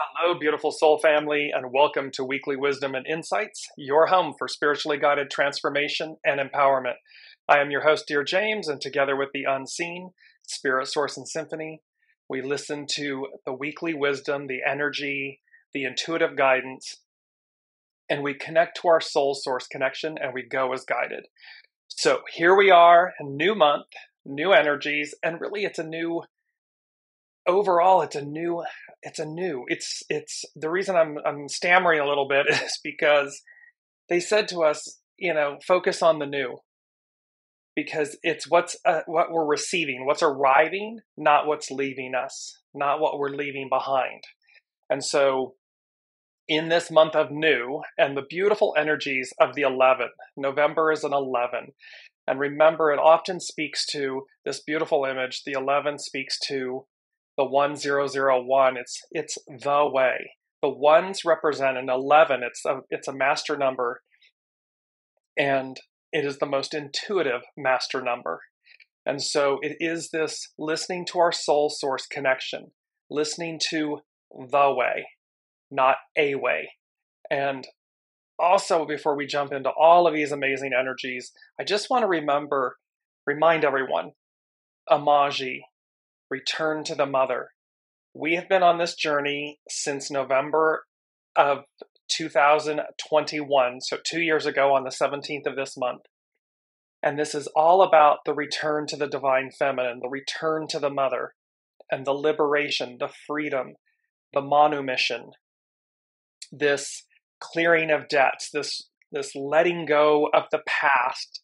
Hello, beautiful soul family, and welcome to Weekly Wisdom and Insights, your home for spiritually guided transformation and empowerment. I am your host, DearJames, and together with the unseen, Spirit, Source, and Symphony, we listen to the weekly wisdom, the energy, the intuitive guidance, and we connect to our soul source connection and we go as guided. So here we are, a new month, new energies, and really it's a new overall it's the reason I'm stammering a little bit is because they said to us, focus on the new, because it's what we're receiving, what's arriving, not what's leaving us, not what we're leaving behind. And so in this month of new and the beautiful energies of the 11, November is an 11, and remember, it often speaks to this beautiful image. The 11 speaks to the 1001. It's the way. The ones represent an 11. It's a master number, and it is the most intuitive master number. And so it is this listening to our soul source connection, listening to the way, not a way. And also, before we jump into all of these amazing energies, I just want to remind everyone, Amaji, return to the mother. We have been on this journey since November of 2021, so 2 years ago on the 17th of this month. And this is all about the return to the divine feminine, the return to the mother, and the liberation, the freedom, the manumission, this clearing of debts, this letting go of the past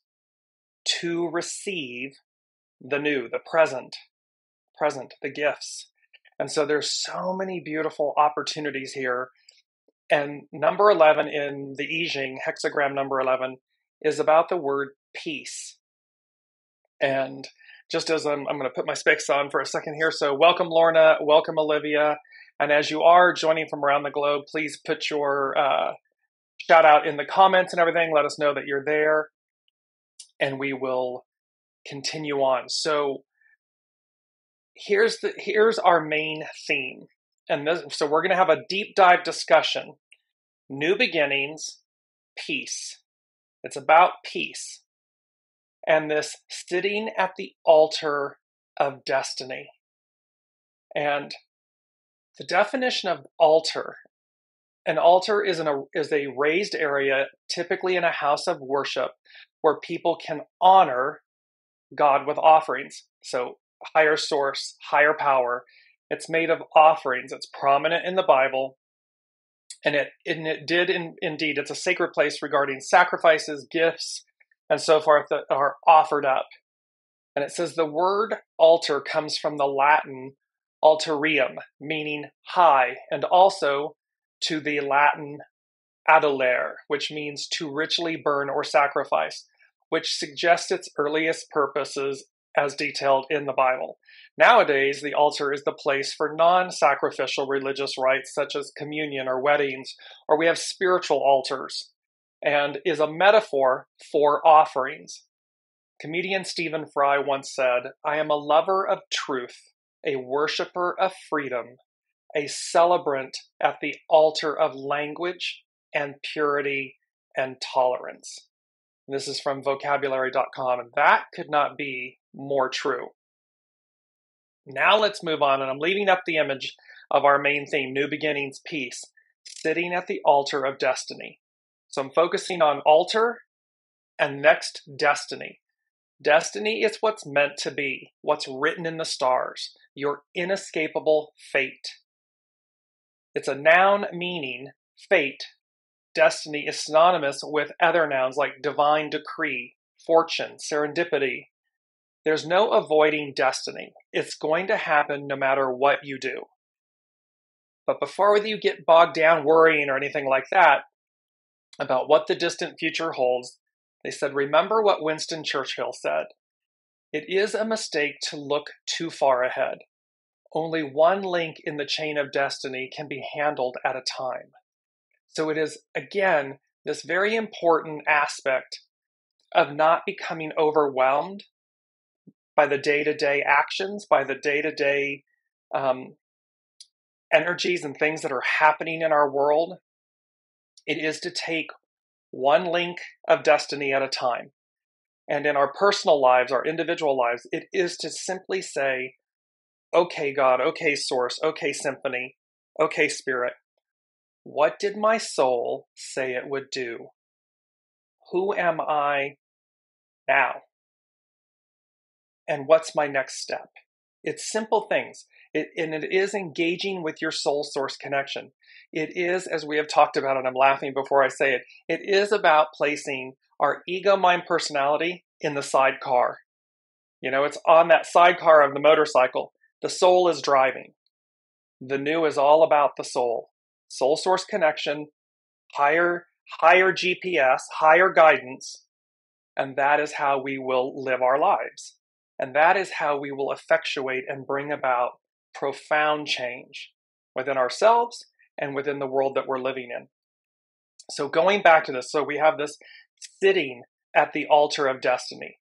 to receive the new, the present, the gifts. And so there's so many beautiful opportunities here. And number 11 in the I Ching, hexagram number 11, is about the word peace. And just as I'm going to put my specs on for a second here. So welcome, Lorna. Welcome, Olivia. And as you are joining from around the globe, please put your shout out in the comments and everything. Let us know that you're there. And we will continue on. So here's our main theme. And so we're going to have a deep dive discussion. New beginnings, peace. It's about peace. And this sitting at the altar of destiny. And the definition of altar, an altar is a raised area, typically in a house of worship, where people can honor God with offerings. So higher source, higher power. It's made of offerings. It's prominent in the Bible. And indeed, it's a sacred place regarding sacrifices, gifts, and so forth that are offered up. And it says the word altar comes from the Latin alterium, meaning high, and also to the Latin adolere, which means to richly burn or sacrifice, which suggests its earliest purposes as detailed in the Bible. Nowadays, the altar is the place for non-sacrificial religious rites such as communion or weddings, or we have spiritual altars, and is a metaphor for offerings. Comedian Stephen Fry once said, "I am a lover of truth, a worshiper of freedom, a celebrant at the altar of language and purity and tolerance." And this is from vocabulary.com, and that could not be more true. Now let's move on, and I'm leaving up the image of our main theme, New Beginnings, Peace, sitting at the altar of destiny. So I'm focusing on altar and next destiny. Destiny is what's meant to be, what's written in the stars, your inescapable fate. It's a noun meaning fate. Destiny is synonymous with other nouns like divine decree, fortune, serendipity. There's no avoiding destiny. It's going to happen no matter what you do. But before you get bogged down worrying or anything like that about what the distant future holds, they said, remember what Winston Churchill said. It is a mistake to look too far ahead. Only one link in the chain of destiny can be handled at a time. So it is, again, this very important aspect of not becoming overwhelmed by the day-to-day actions, by the day-to-day energies and things that are happening in our world, it is to take one link of destiny at a time. And in our personal lives, our individual lives, it is to simply say, okay, God, okay, Source, okay, Symphony, okay, Spirit, what did my soul say it would do? Who am I now? And what's my next step? It's simple things. And it is engaging with your soul source connection. It is, as we have talked about, and I'm laughing before I say it, it is about placing our ego, mind, personality in the sidecar. You know, it's on that sidecar of the motorcycle. The soul is driving. The new is all about the soul. Soul source connection, higher GPS, higher guidance, and that is how we will live our lives. And that is how we will effectuate and bring about profound change within ourselves and within the world that we're living in. So going back to this, so we have this sitting at the altar of destiny.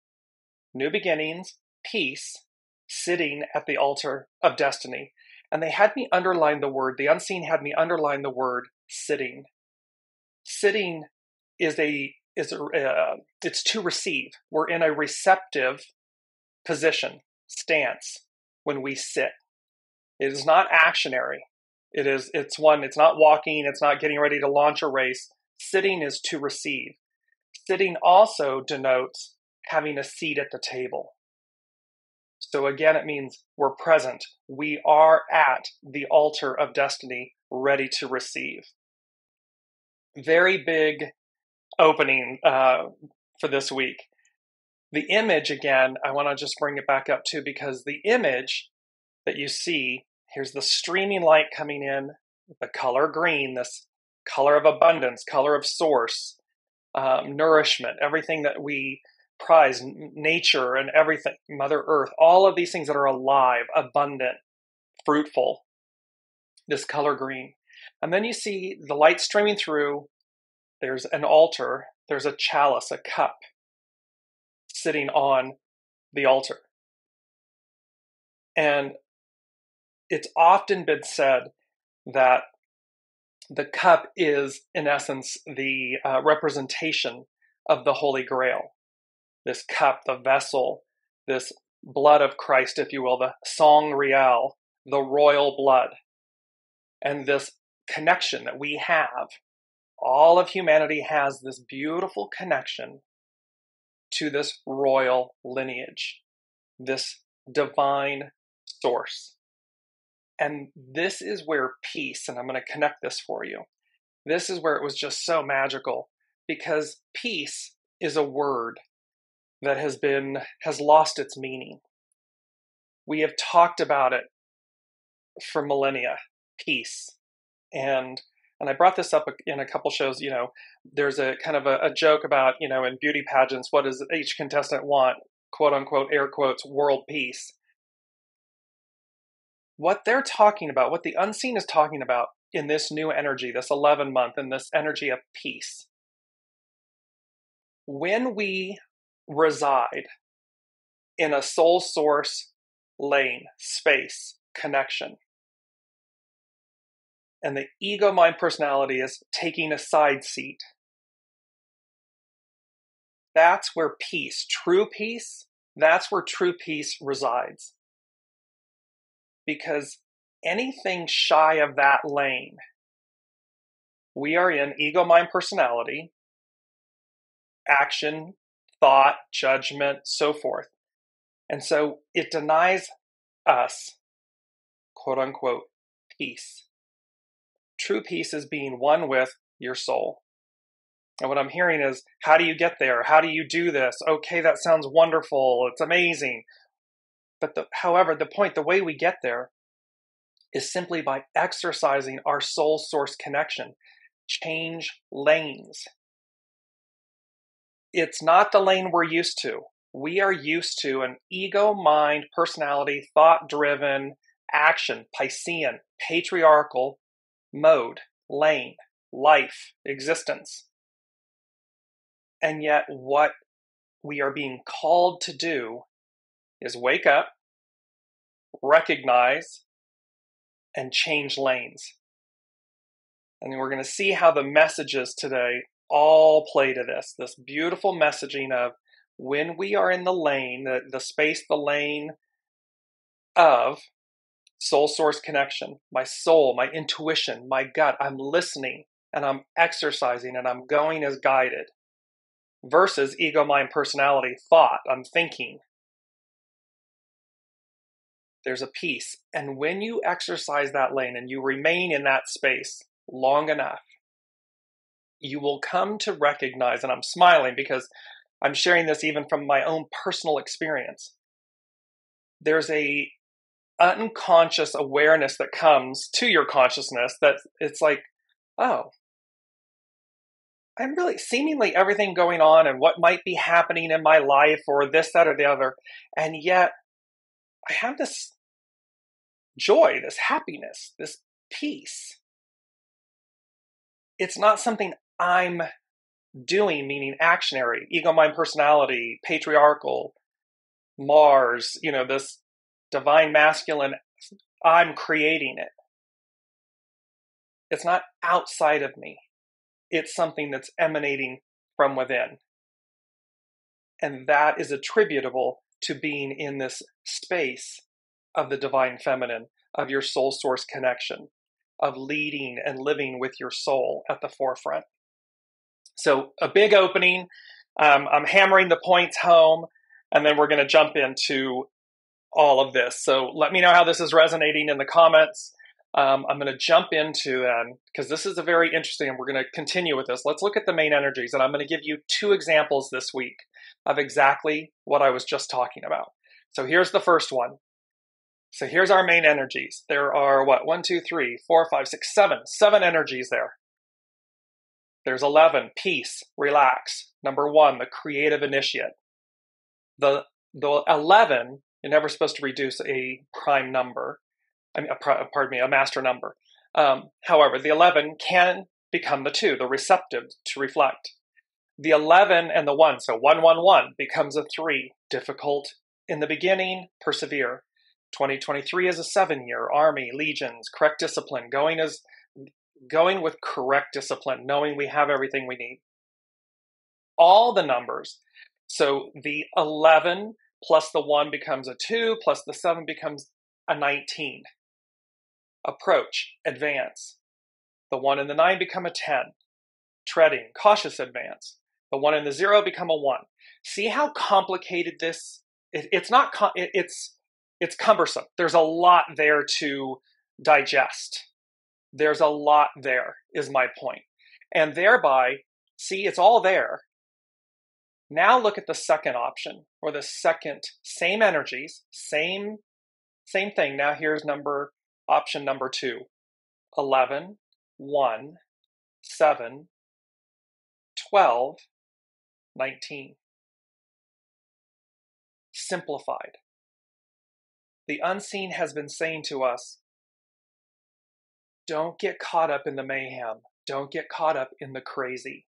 New beginnings, peace, sitting at the altar of destiny. And they had me underline the word, the unseen had me underline the word sitting. Sitting is it's to receive. We're in a receptive position, stance, when we sit. It is not actionary. It's not walking, it's not getting ready to launch a race. Sitting is to receive. Sitting also denotes having a seat at the table. So again, it means we're present. We are at the altar of destiny, ready to receive. Very big opening for this week. The image, again, I want to just bring it back up too, because the image that you see, here's the streaming light coming in, the color green, this color of abundance, color of source, nourishment, everything that we prize, nature and everything, Mother Earth, all of these things that are alive, abundant, fruitful, this color green. And then you see the light streaming through, there's an altar, there's a chalice, a cup, sitting on the altar. And it's often been said that the cup is, in essence, the representation of the Holy Grail. This cup, the vessel, this blood of Christ, if you will, the sang real, the royal blood. And this connection that we have, all of humanity has this beautiful connection to this royal lineage, this divine source. And this is where peace, and I'm going to connect this for you, this is where it was just so magical, because peace is a word that has lost its meaning. We have talked about it for millennia, peace. And I brought this up in a couple shows, you know, there's a kind of a joke about, you know, in beauty pageants, what does each contestant want? Quote unquote, air quotes, world peace. What they're talking about, what the unseen is talking about in this new energy, this 11 month, and this energy of peace. When we reside in a soul source lane, space, connection, and the ego mind personality is taking a side seat, that's where peace, that's where true peace resides. Because anything shy of that lane, we are in ego mind personality, action, thought, judgment, so forth. And so it denies us, quote unquote, peace. True peace is being one with your soul. And what I'm hearing is, how do you get there? How do you do this? Okay, that sounds wonderful. It's amazing. But however, the way we get there is simply by exercising our soul source connection. Change lanes. It's not the lane we're used to. We are used to an ego, mind, personality, thought-driven, action, PISCEAN, patriarchal mode, lane, life, existence. And yet what we are being called to do is wake up, recognize, and change lanes. And we're going to see how the messages today all play to this beautiful messaging of when we are in the lane, the space, the lane of soul source connection, my soul, my intuition, my gut, I'm listening and I'm exercising and I'm going as guided, versus ego, mind, personality, thought, I'm thinking. There's a peace. And when you exercise that lane and you remain in that space long enough, you will come to recognize, and I'm smiling because I'm sharing this even from my own personal experience. There's a unconscious awareness that comes to your consciousness that it's like, oh, I'm really seemingly everything going on and what might be happening in my life or this, that, or the other. And yet I have this joy, this happiness, this peace. It's not something I'm doing, meaning actionary, ego, mind, personality, patriarchal, Mars, this divine masculine, I'm creating it. It's not outside of me. It's something that's emanating from within. And that is attributable to being in this space of the divine feminine, of your soul source connection, of leading and living with your soul at the forefront. So a big opening. I'm hammering the points home, and then we're going to jump into all of this. So let me know how this is resonating in the comments. I'm going to jump into, because this is a very interesting, and we're going to continue with this. Let's look at the main energies, and I'm going to give you 2 examples this week of exactly what I was just talking about. So here's the first one. So here's our main energies. There are 1, 2, 3, 4, 5, 6, 7 energies there. There's 11, peace, relax. Number 1, the creative initiate. The 11, you're never supposed to reduce a prime number. A master number. However, the 11 can become the 2, the receptive, to reflect. The 11 and the 1, so 1, 1, 1 becomes a 3, difficult in the beginning, persevere. 2023 is a 7-year, army, legions, correct discipline, going with correct discipline, knowing we have everything we need. All the numbers, so the 11 plus the 1 becomes a 2, plus the 7 becomes a 19. Approach, advance. The 1 and the 9 become a 10. Treading, cautious advance. The 1 and the 0 become a 1. See how complicated this is? It's cumbersome. There's a lot there to digest. There's a lot there, is my point. And thereby, see, it's all there. Now look at the second option, or the second, same energies, same thing. Now here's option number 2. 11, 1, 7, 12, 19. Simplified. The unseen has been saying to us, don't get caught up in the mayhem. Don't get caught up in the crazy.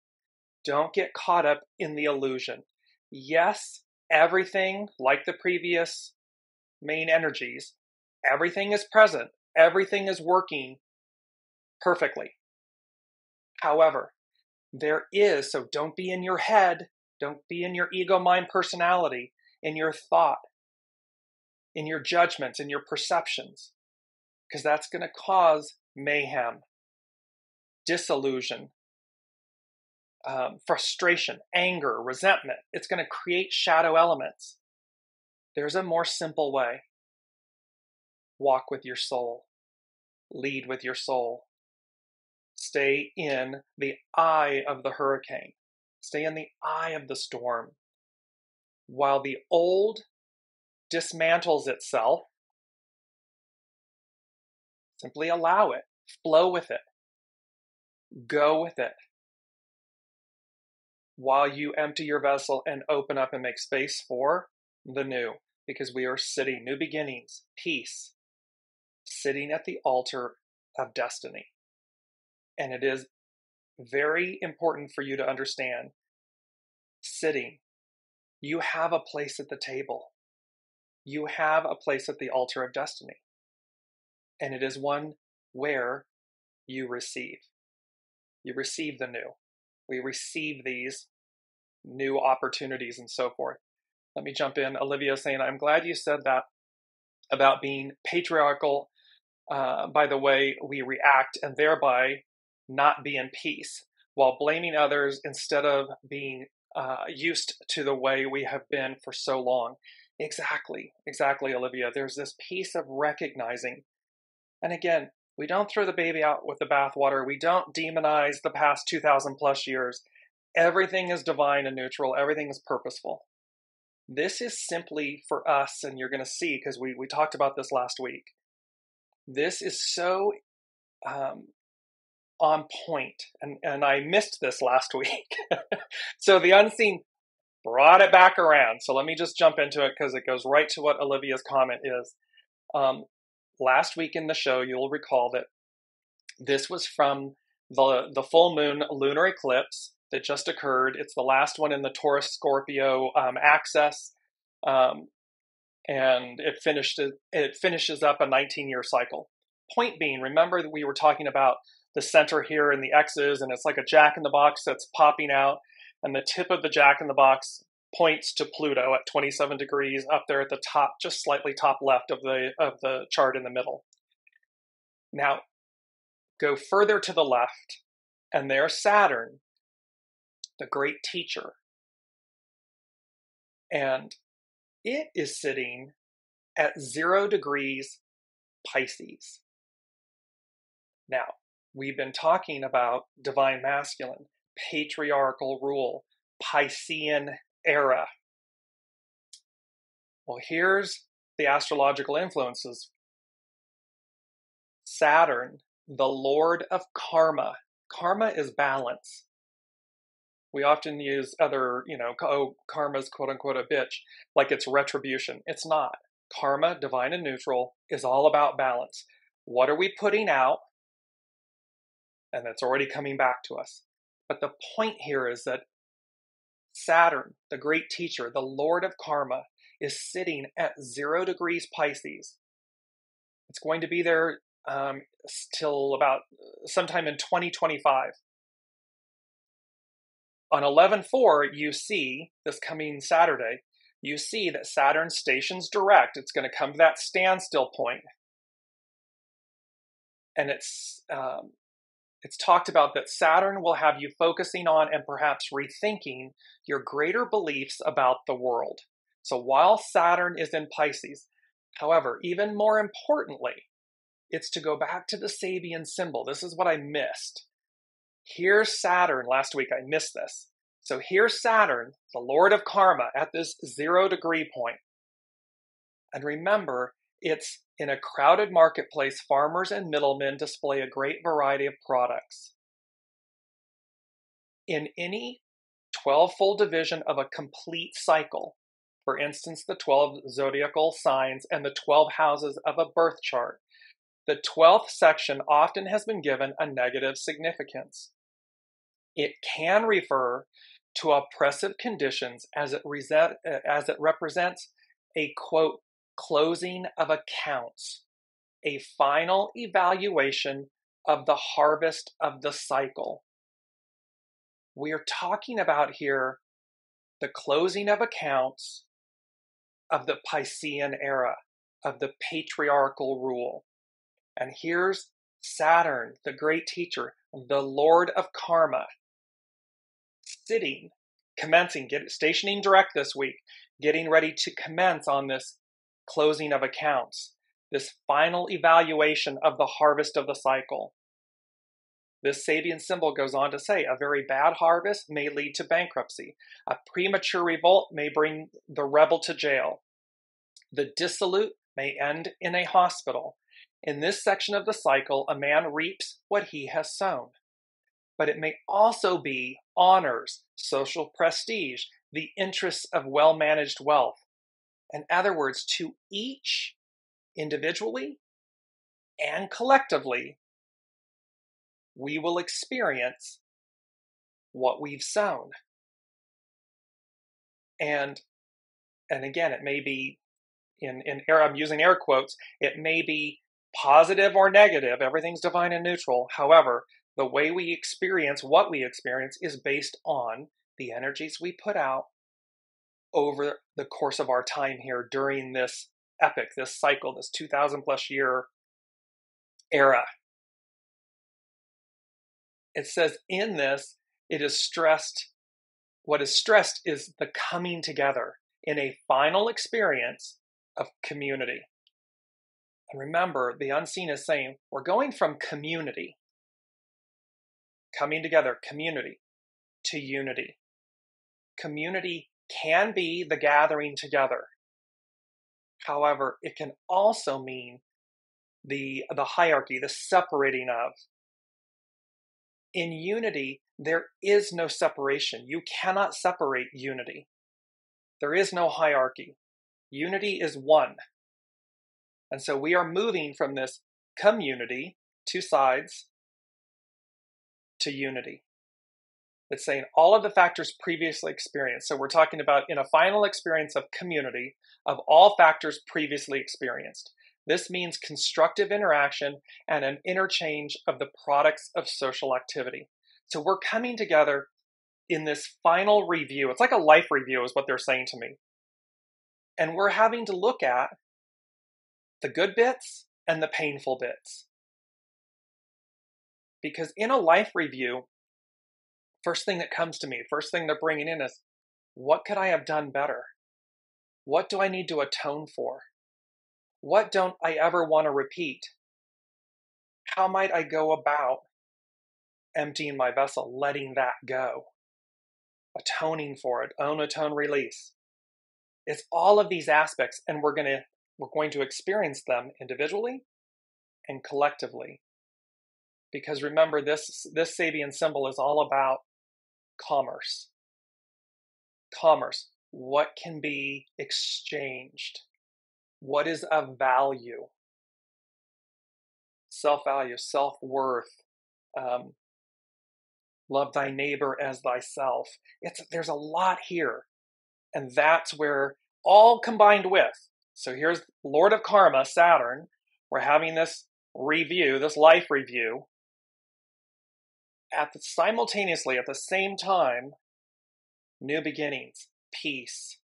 Don't get caught up in the illusion. Yes, everything, like the previous main energies, everything is present. Everything is working perfectly. However, there is, so don't be in your head, don't be in your ego, mind, personality, in your thought, in your judgments, in your perceptions, because that's going to cause mayhem, disillusion, frustration, anger, resentment. It's going to create shadow elements. There's a more simple way. Walk with your soul. Lead with your soul. Stay in the eye of the hurricane. Stay in the eye of the storm. While the old dismantles itself, simply allow it. Flow with it. Go with it. While you empty your vessel and open up and make space for the new. Because we are sitting, new beginnings, peace, sitting at the altar of destiny. And it is very important for you to understand, sitting, you have a place at the table. You have a place at the altar of destiny. and it is one where you receive. You receive the new. We receive these new opportunities and so forth. Let me jump in. Olivia saying, I'm glad you said that about being patriarchal by the way we react and thereby not be in peace, while blaming others instead of being used to the way we have been for so long. Exactly, Olivia. There's this piece of recognizing. And again, we don't throw the baby out with the bathwater. We don't demonize the past 2,000 plus years. Everything is divine and neutral. Everything is purposeful. This is simply for us, and you're going to see, because we talked about this last week. This is so on point, and I missed this last week. So the unseen brought it back around. So let me just jump into it because it goes right to what Olivia's comment is. Last week in the show, you'll recall that this was from the full moon lunar eclipse that just occurred. It's the last one in the Taurus Scorpio axis, and it finishes up a 19-year cycle. Point being, remember that we were talking about the center here in the X's, and it's like a jack-in-the-box that's popping out, and the tip of the jack-in-the-box points to Pluto at 27 degrees up there at the top, just slightly top left of the chart in the middle. Now, go further to the left, and there's Saturn, the great teacher. And it is sitting at 0 degrees Pisces. Now, we've been talking about divine masculine, patriarchal rule, Piscean era. Well, here's the astrological influences. Saturn, the lord of karma. Karma is balance. We often use other, karma's quote unquote a bitch, like it's retribution. It's not. Karma, divine and neutral, is all about balance. What are we putting out? And that's already coming back to us. But the point here is that Saturn, the great teacher, the lord of karma, is sitting at 0 degrees Pisces. It's going to be there till about sometime in 2025. On 11/4, you see, this coming Saturday, you see that Saturn stations direct. It's going to come to that standstill point. And it's talked about that Saturn will have you focusing on and perhaps rethinking your greater beliefs about the world. So while Saturn is in Pisces, however, even more importantly, it's to go back to the Sabian symbol. This is what I missed. Here's Saturn. Last week I missed this. So here's Saturn, the lord of karma, at this 0 degree point. And remember, it's in a crowded marketplace. Farmers and middlemen display a great variety of products. In any 12-fold division of a complete cycle, for instance, the 12 zodiacal signs and the 12 houses of a birth chart, the 12th section often has been given a negative significance. It can refer to oppressive conditions as it represents a, quote, closing of accounts, a final evaluation of the harvest of the cycle. We are talking about here the closing of accounts of the Piscean era, of the patriarchal rule. And here's Saturn, the great teacher, the lord of karma, sitting, commencing, stationing direct this week, getting ready to commence on this closing of accounts, this final evaluation of the harvest of the cycle. This Sabian symbol goes on to say, a very bad harvest may lead to bankruptcy. A premature revolt may bring the rebel to jail. The dissolute may end in a hospital. In this section of the cycle, a man reaps what he has sown. But it may also be honors, social prestige, the interests of well-managed wealth. In other words, to each individually and collectively, we will experience what we've sown. And again, it may be, I'm using air quotes, it may be positive or negative, everything's divine and neutral. However, the way we experience what we experience is based on the energies we put out over the course of our time here during this epoch, this cycle, this 2,000 plus year era. It says in this, it is stressed, what is stressed is the coming together in a final experience of community. And remember, the unseen is saying, we're going from community, coming together, community, to unity. Community can be the gathering together. However, it can also mean the hierarchy, the separating of. In unity, there is no separation. You cannot separate unity. There is no hierarchy. Unity is one. And so we are moving from this community, two sides, to unity. It's saying all of the factors previously experienced. So we're talking about in a final experience of community of all factors previously experienced. This means constructive interaction and an interchange of the products of social activity. So we're coming together in this final review. It's like a life review is what they're saying to me. And we're having to look at the good bits and the painful bits. Because in a life review, first thing that comes to me, first thing they're bringing in is, what could I have done better? What do I need to atone for? What don't I ever want to repeat? How might I go about emptying my vessel, letting that go? Atoning for it, own, atone, release. It's all of these aspects, and we're going to experience them individually and collectively. Because remember, this Sabian symbol is all about commerce. Commerce. What can be exchanged? What is of value? Self-value, self-worth, love thy neighbor as thyself. There's a lot here. And that's where all combined with. So here's Lord of Karma, Saturn. We're having this review, this life review. Simultaneously, at the same time, new beginnings, peace.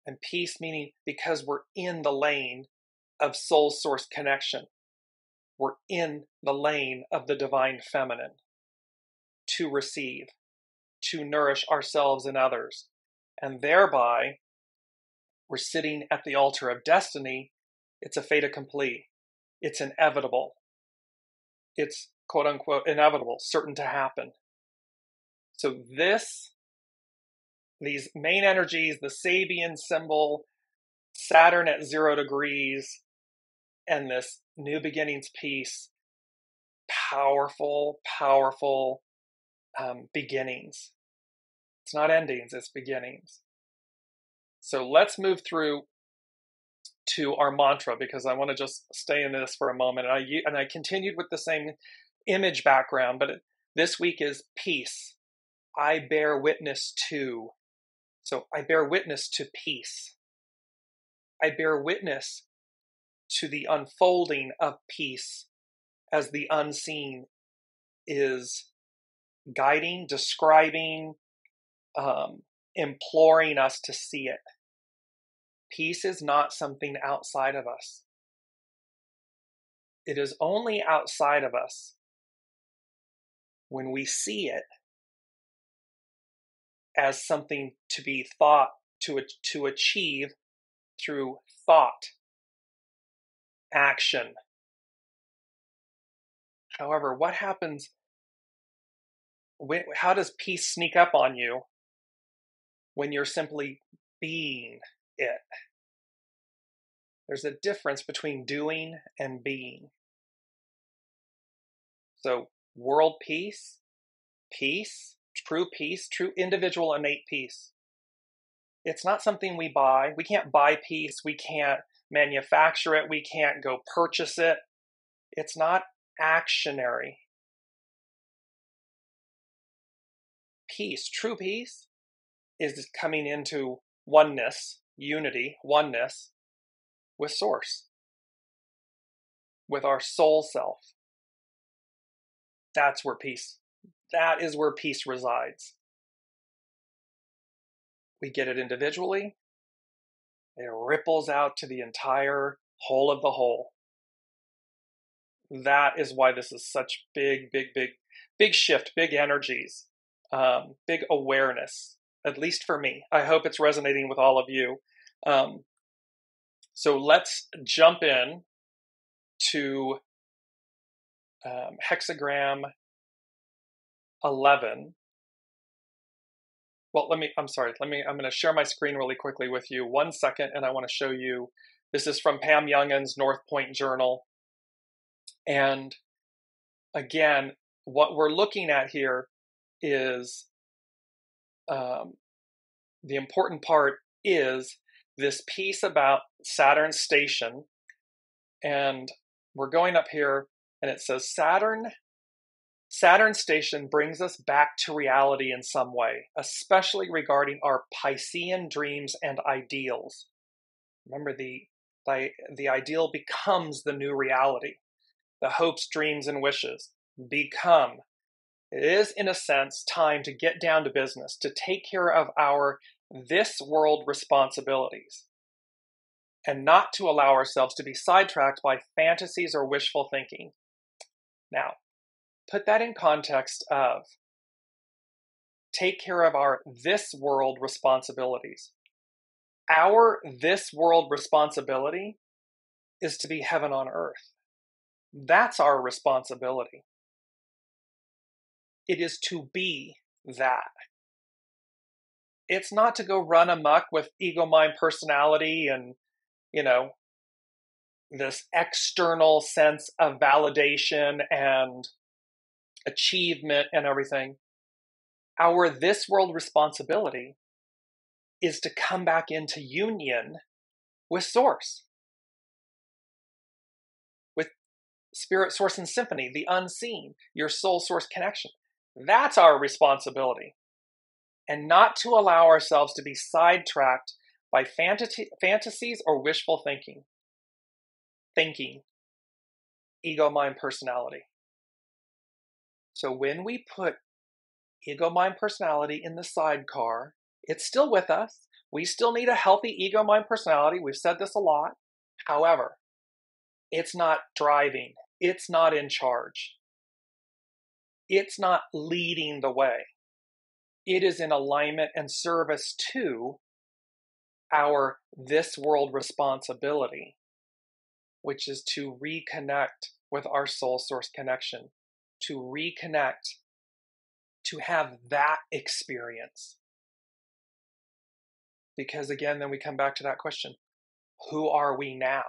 And peace meaning because we're in the lane of soul source connection. We're in the lane of the divine feminine to receive, to nourish ourselves and others. And thereby, we're sitting at the altar of destiny. It's a fait accompli. It's inevitable. It's quote unquote inevitable, certain to happen. So these main energies, the Sabian symbol, Saturn at 0 degrees, and this new beginnings peace, powerful, powerful beginnings. It's not endings, it's beginnings. So let's move through to our mantra, because I want to just stay in this for a moment. And I continued with the same image background, but this week is peace. I bear witness to. So I bear witness to peace. I bear witness to the unfolding of peace as the unseen is guiding, describing, imploring us to see it. Peace is not something outside of us. It is only outside of us when we see it as something to be thought, to achieve through thought, action. However, what happens, how does peace sneak up on you when you're simply being it? There's a difference between doing and being. So world peace, true individual innate peace. It's not something we buy. We can't buy peace. We can't manufacture it. We can't go purchase it. It's not actionary. Peace, true peace, is coming into oneness, unity, oneness with Source. with our soul self. That is where peace resides. We get it individually. It ripples out to the entire whole of the whole. That is why this is such big shift, big energies, big awareness, at least for me. I hope it's resonating with all of you. So let's jump in to hexagram 11. Well, I'm going to share my screen really quickly with you. 1 second, and I want to show you. This is from Pam Youngin's North Point Journal. And again, what we're looking at here is the important part is this piece about Saturn's station. And we're going up here, and it says Saturn's station brings us back to reality in some way, especially regarding our Piscean dreams and ideals. Remember, the ideal becomes the new reality. The hopes, dreams, and wishes become. It is, in a sense, time to get down to business, to take care of our this world responsibilities, and not to allow ourselves to be sidetracked by fantasies or wishful thinking. Now, put that in context of take care of our this world responsibilities. Our this world responsibility is to be heaven on earth. That's our responsibility. It is to be that. It's not to go run amok with ego, mind, personality, and, this external sense of validation and achievement and everything. Our this world responsibility is to come back into union with Source, with Spirit, Source, and Symphony, the unseen, your soul source connection. That's our responsibility. And not to allow ourselves to be sidetracked by fantasies or wishful thinking. Ego, mind, personality. So when we put ego, mind, personality in the sidecar, it's still with us. We still need a healthy ego, mind, personality. We've said this a lot. However, it's not driving. It's not in charge. It's not leading the way. It is in alignment and service to our this world responsibility, which is to reconnect with our soul source connection, to reconnect, to have that experience. Because again, then we come back to that question, who are we now?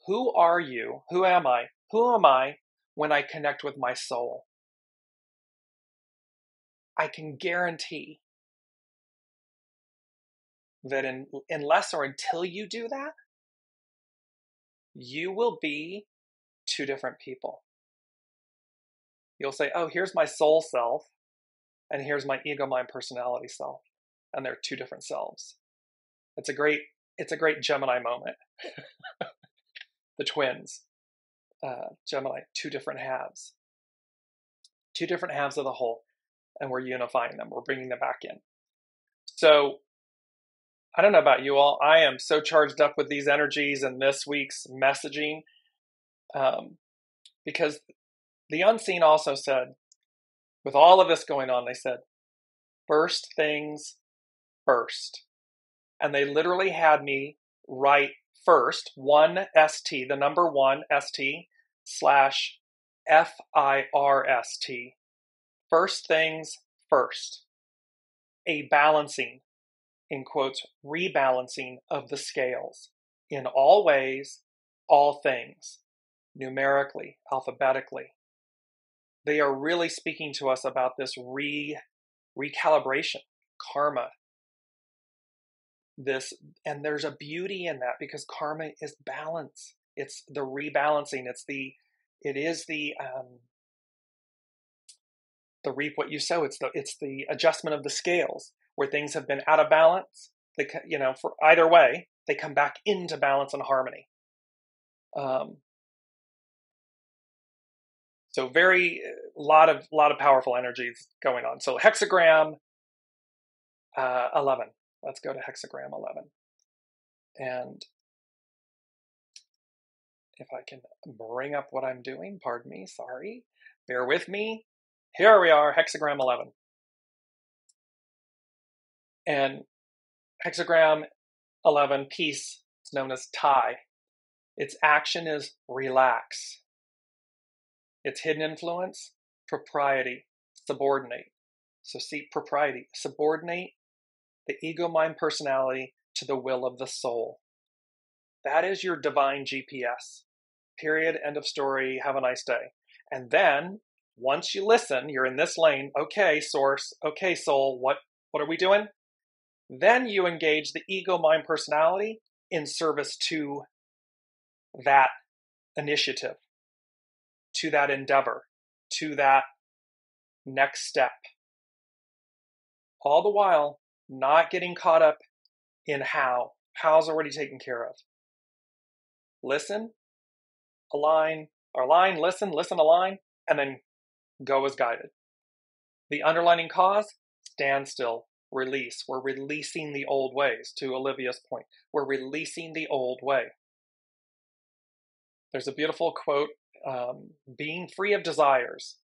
Who are you? Who am I? Who am I when I connect with my soul? I can guarantee that unless or until you do that, you will be two different people. You'll say, oh, here's my soul self, and here's my ego, mind, personality self. And they're two different selves. It's a great Gemini moment. The twins, Gemini, two different halves of the whole, and we're unifying them. We're bringing them back in. So I don't know about you all. I am so charged up with these energies and this week's messaging, because the unseen also said, with all of this going on, they said, first things first. And they literally had me write first, 1ST, the number 1ST / FIRST. First things first. A balancing, in quotes, rebalancing of the scales in all ways, all things, numerically, alphabetically. They are really speaking to us about this recalibration, karma. And there's a beauty in that because karma is balance. It's the rebalancing. It is the reap what you sow. It's the adjustment of the scales where things have been out of balance. For either way, they come back into balance and harmony. So lot of powerful energies going on. So hexagram 11. Let's go to hexagram 11. And if I can bring up what I'm doing, pardon me, sorry, bear with me. Here we are, hexagram 11. And hexagram 11, peace, is known as Thai. Its action is relax. Its hidden influence, propriety, subordinate. So see, propriety, subordinate the ego, mind, personality to the will of the soul. That is your divine GPS. Period, end of story, have a nice day. And then, once you listen, you're in this lane, okay, source, okay, soul, what are we doing? Then you engage the ego, mind, personality in service to that initiative, to that endeavor, to that next step. All the while, not getting caught up in how. How's already taken care of. Listen, align, listen, align, and then go as guided. The underlining cause, stand still, release. We're releasing the old ways, to Olivia's point. We're releasing the old way. There's a beautiful quote, being free of desires,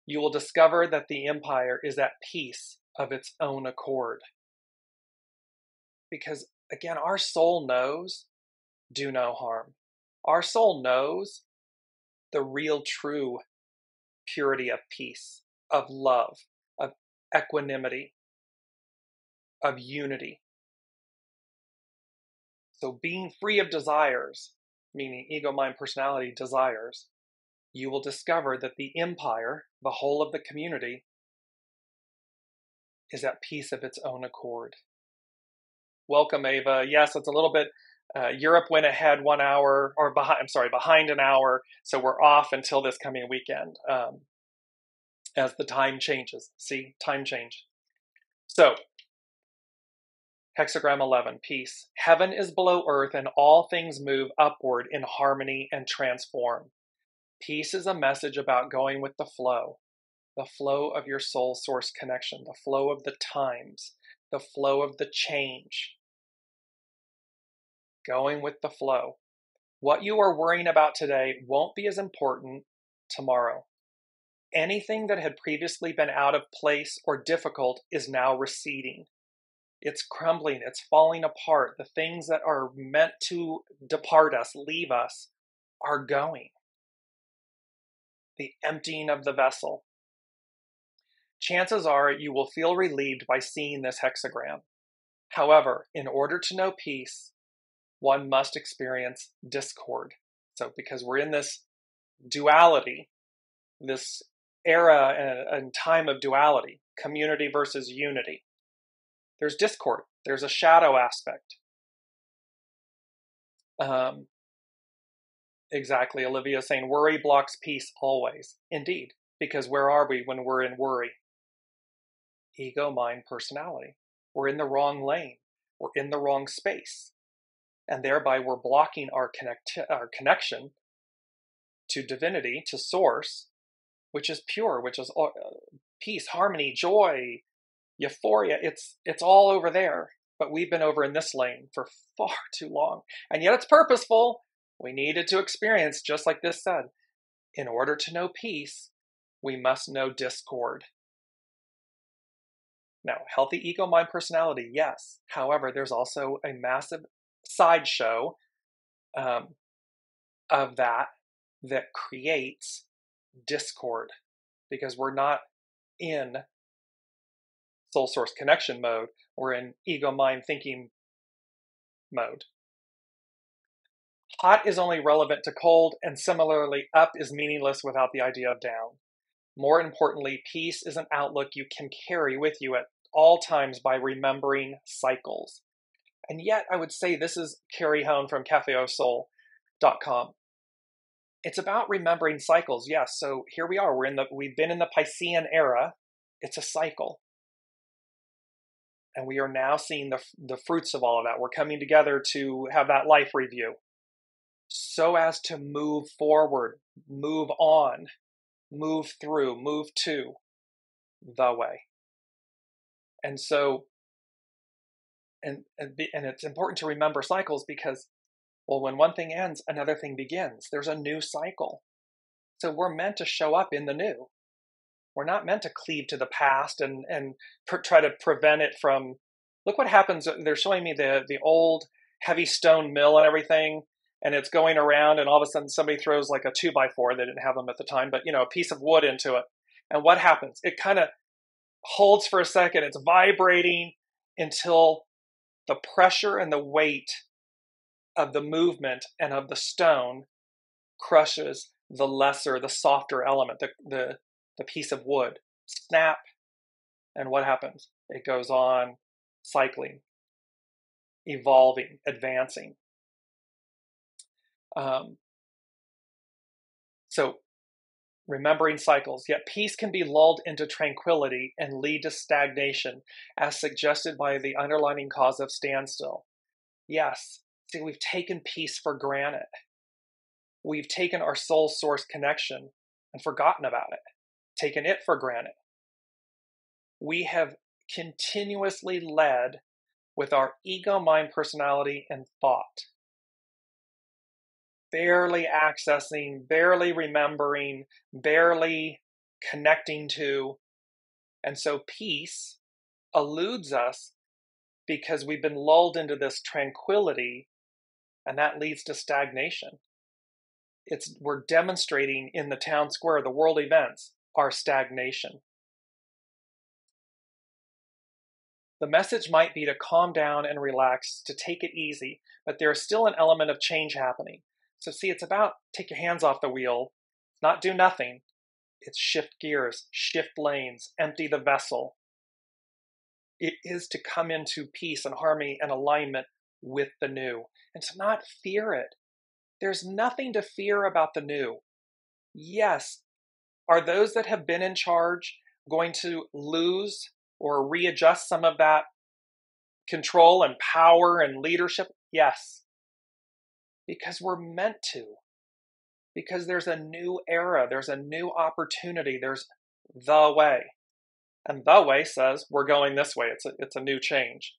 you will discover that the empire is at peace of its own accord. Because, again, our soul knows, do no harm. Our soul knows the real, true purity of peace, of love, of equanimity, of unity. So being free of desires, meaning ego, mind, personality, desires, you will discover that the empire, the whole of the community, is at peace of its own accord. Welcome, Ava. Yes, it's a little bit, Europe went ahead 1 hour, or behind an hour, so we're off until this coming weekend, as the time changes. See, time change. So, hexagram 11, peace. Heaven is below earth and all things move upward in harmony and transform. Peace is a message about going with the flow of your soul source connection, the flow of the times, the flow of the change. Going with the flow. What you are worrying about today won't be as important tomorrow. Anything that had previously been out of place or difficult is now receding. It's crumbling, it's falling apart. The things that are meant to depart us, leave us, are going. The emptying of the vessel. Chances are you will feel relieved by seeing this hexagram. However, in order to know peace, one must experience discord. So because we're in this duality, this era and time of duality, community versus unity, there's discord. There's a shadow aspect. Exactly, Olivia is saying worry blocks peace always. Indeed, because where are we when we're in worry? Ego, mind, personality. We're in the wrong lane. We're in the wrong space. And thereby we're blocking our connection to divinity, to source, which is pure, which is peace, harmony, joy, euphoria. It's all over there. But we've been over in this lane for far too long. And yet it's purposeful. We needed to experience, just like this said, in order to know peace, we must know discord. Now, healthy ego, mind, personality, yes. However, there's also a massive sideshow of that creates discord, because we're not in soul source connection mode. We're in ego, mind, thinking mode. Hot is only relevant to cold, and similarly, up is meaningless without the idea of down. More importantly, peace is an outlook you can carry with you at all times by remembering cycles. And yet, I would say, this is Carrie Hone from cafeosoul.com. It's about remembering cycles, yes. So here we are. We've been in the PISCEAN era. It's a cycle. And we are now seeing the fruits of all of that. We're coming together to have that life review, so as to move forward, move on. move through, move to the way. And so, and it's important to remember cycles because, well, when one thing ends, another thing begins. There's a new cycle. So we're meant to show up in the new. We're not meant to cleave to the past and try to prevent it from, look what happens. They're showing me the old heavy stone mill and everything, and it's going around, and all of a sudden somebody throws like a 2x4, they didn't have them at the time, but a piece of wood into it. And what happens? It kind of holds for a second, it's vibrating until the pressure and the weight of the movement and of the stone crushes the lesser, the softer element, the piece of wood. Snap, and what happens? It goes on cycling, evolving, advancing. So remembering cycles, yet peace can be lulled into tranquility and lead to stagnation, as suggested by the underlying cause of standstill. Yes, see, we've taken peace for granted. We've taken our soul source connection and forgotten about it, taken it for granted. We have continuously led with our ego, mind, personality, and thought. Barely accessing, barely remembering, barely connecting to. And so peace eludes us because we've been lulled into this tranquility, and that leads to stagnation. We're demonstrating in the town square, the world events, our stagnation. The message might be to calm down and relax, to take it easy, but there is still an element of change happening. So see, it's about take your hands off the wheel, not do nothing. It's shift gears, shift lanes, empty the vessel. It is to come into peace and harmony and alignment with the new, and to not fear it. There's nothing to fear about the new. Yes, are those that have been in charge going to lose or readjust some of that control and power and leadership? Yes, because we're meant to. Because there's a new era, there's a new opportunity, there's the way. And the way says we're going this way. It's a new change.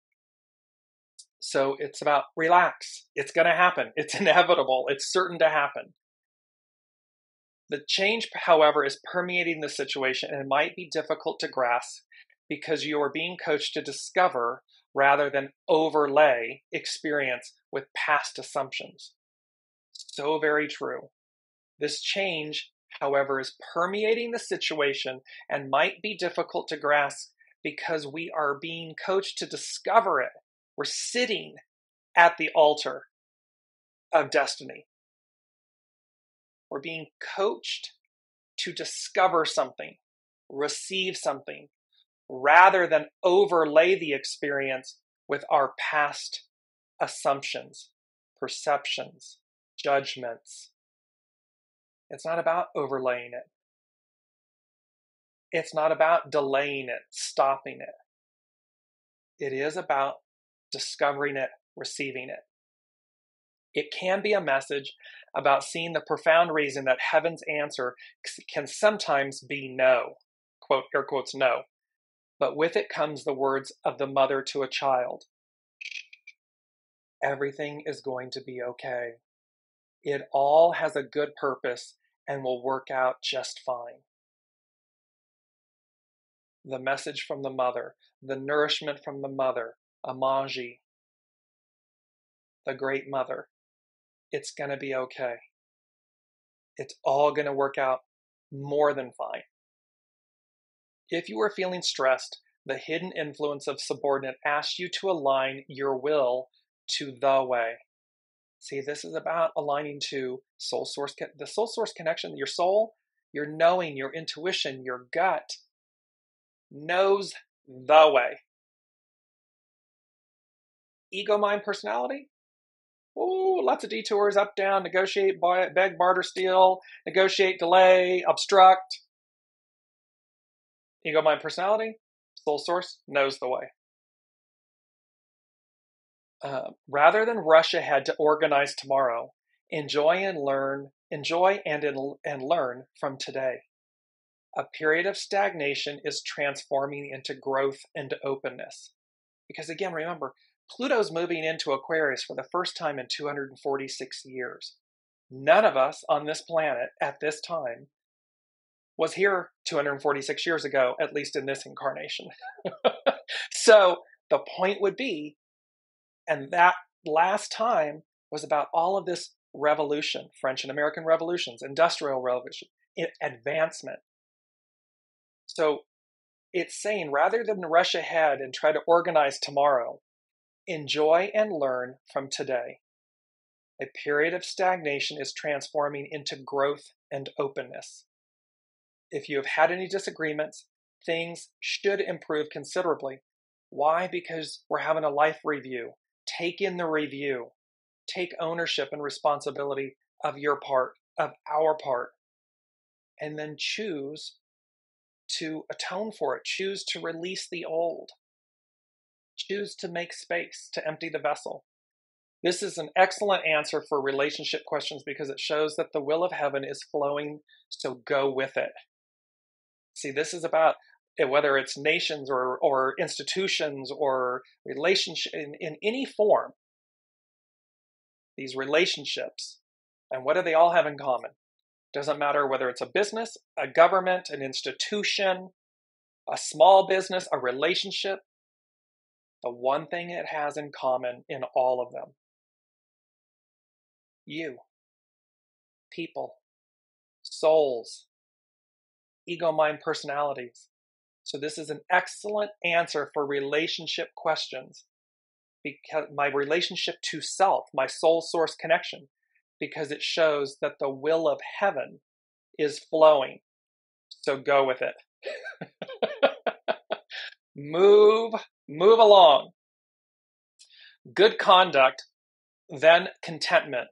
So it's about relax. It's going to happen. It's inevitable. It's certain to happen. The change, however, is permeating the situation, and it might be difficult to grasp because you are being coached to discover rather than overlay experience with past assumptions. So very true. This change, however, is permeating the situation and might be difficult to grasp because we are being coached to discover it. We're sitting at the altar of destiny. We're being coached to discover something, receive something, rather than overlay the experience with our past assumptions, perceptions, judgments. It's not about overlaying it. It's not about delaying it, stopping it. It is about discovering it, receiving it. It can be a message about seeing the profound reason that heaven's answer can sometimes be no, quote, air quotes, no. But with it comes the words of the mother to a child. Everything is going to be okay. It all has a good purpose and will work out just fine. The message from the mother, the nourishment from the mother, Amanji, the great mother. It's going to be okay. It's all going to work out more than fine. If you are feeling stressed, the hidden influence of subordinate asks you to align your will to the way. See, this is about aligning to soul source, the soul source connection, your soul, your knowing, your intuition, your gut knows the way. Ego, mind, personality? Oh, lots of detours, up, down, negotiate, beg, barter, steal, negotiate, delay, obstruct. Ego, mind, personality, soul source knows the way. Rather than rush ahead to organize tomorrow, enjoy and learn from today. A period of stagnation is transforming into growth and openness. Because again, remember, Pluto's moving into Aquarius for the first time in 246 years. None of us on this planet at this time was here 246 years ago, at least in this incarnation. So the point would be, and that last time was about all of this revolution, French and American revolutions, industrial revolution, advancement. So it's saying, rather than rush ahead and try to organize tomorrow, enjoy and learn from today. A period of stagnation is transforming into growth and openness. If you have had any disagreements, things should improve considerably. Why? Because we're having a life review. Take in the review. Take ownership and responsibility of your part, of our part, and then choose to atone for it. Choose to release the old. Choose to make space, to empty the vessel. This is an excellent answer for relationship questions because it shows that the will of heaven is flowing, so go with it. See, this is about whether it's nations or institutions or relationship in any form, these relationships, and what do they all have in common? Doesn't matter whether it's a business, a government, an institution, a small business, a relationship. The one thing it has in common in all of them: you, people, souls, ego, mind, personalities. So this is an excellent answer for relationship questions, because my relationship to self, my soul source connection, because it shows that the will of heaven is flowing. So go with it. Move along. Good conduct, then contentment.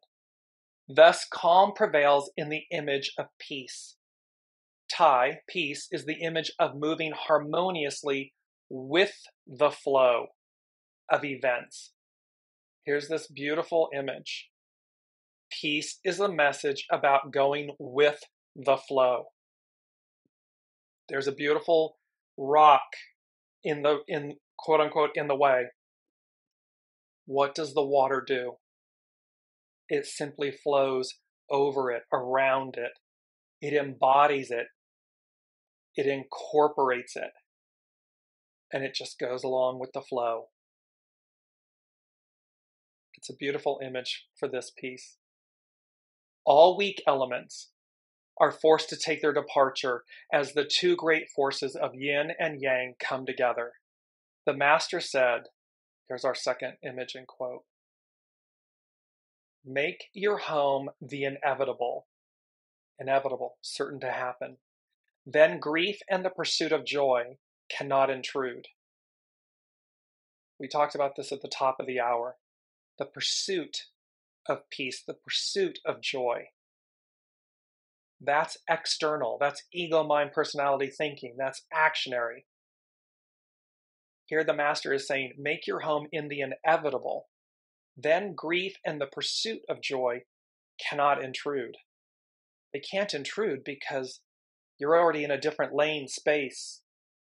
Thus calm prevails in the image of peace. Tai, peace, is the image of moving harmoniously with the flow of events. Here's this beautiful image. Peace is a message about going with the flow. There's a beautiful rock in quote unquote in the way. What does the water do? It simply flows over it, around it. It embodies it. It incorporates it. And it just goes along with the flow. It's a beautiful image for this piece. All weak elements are forced to take their departure as the two great forces of yin and yang come together. The master said, here's our second image and quote, "Make your home the inevitable, certain to happen. Then grief and the pursuit of joy cannot intrude." We talked about this at the top of the hour. The pursuit of peace, the pursuit of joy. That's external. That's ego, mind, personality thinking. That's actionary. Here the master is saying, make your home in the inevitable. Then grief and the pursuit of joy cannot intrude. They can't intrude because you're already in a different lane, space,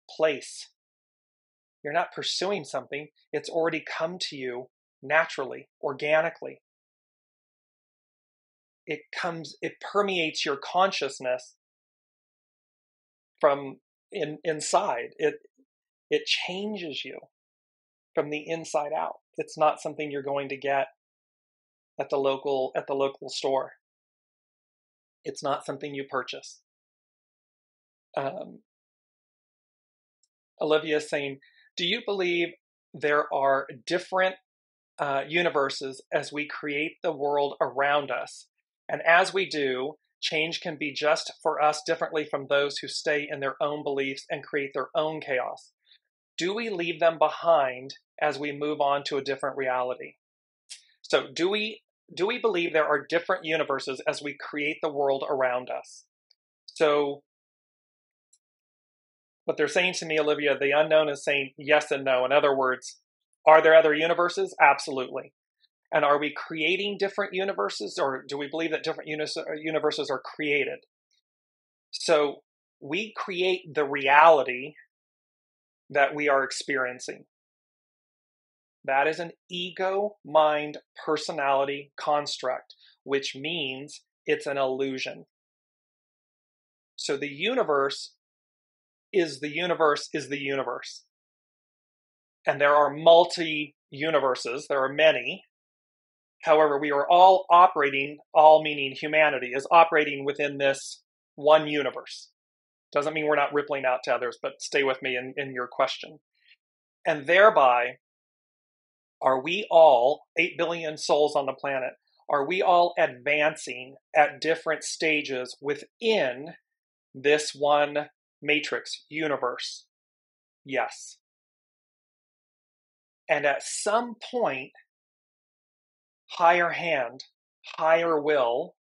place. You're not pursuing something. It's already come to you naturally, organically. It permeates your consciousness from inside. It changes you from the inside out. It's not something you're going to get at the local store. It's not something you purchase. Olivia is saying, do you believe there are different universes as we create the world around us? And as we do, change can be just for us differently from those who stay in their own beliefs and create their own chaos. Do we leave them behind as we move on to a different reality? So do we believe there are different universes as we create the world around us? So what they're saying to me, Olivia, the unknown is saying yes and no. In other words, are there other universes? Absolutely. And are we creating different universes, or do we believe that different universes are created? So we create the reality that we are experiencing. That is an ego, mind, personality construct, which means it's an illusion. So the universe is the universe is the universe. And there are multi-universes, there are many. However, we are all operating, all meaning humanity, is operating within this one universe. Doesn't mean we're not rippling out to others, but stay with me in your question. And thereby, are we all, 8 billion souls on the planet, are we all advancing at different stages within this one matrix universe? Yes. And at some point, higher hand, higher will,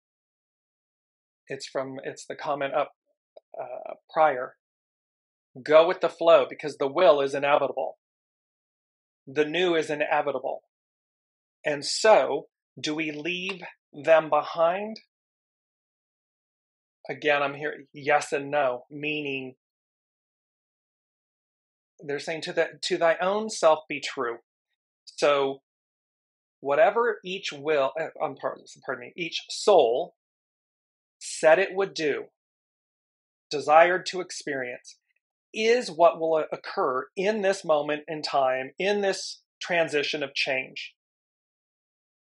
it's the comment up prior, go with the flow because the will is inevitable. The new is inevitable. And so, do we leave them behind? Again, I'm here, yes and no, meaning they're saying to thy own self be true. So, whatever each will, each soul said it would do, desired to experience, is what will occur in this moment in time, in this transition of change.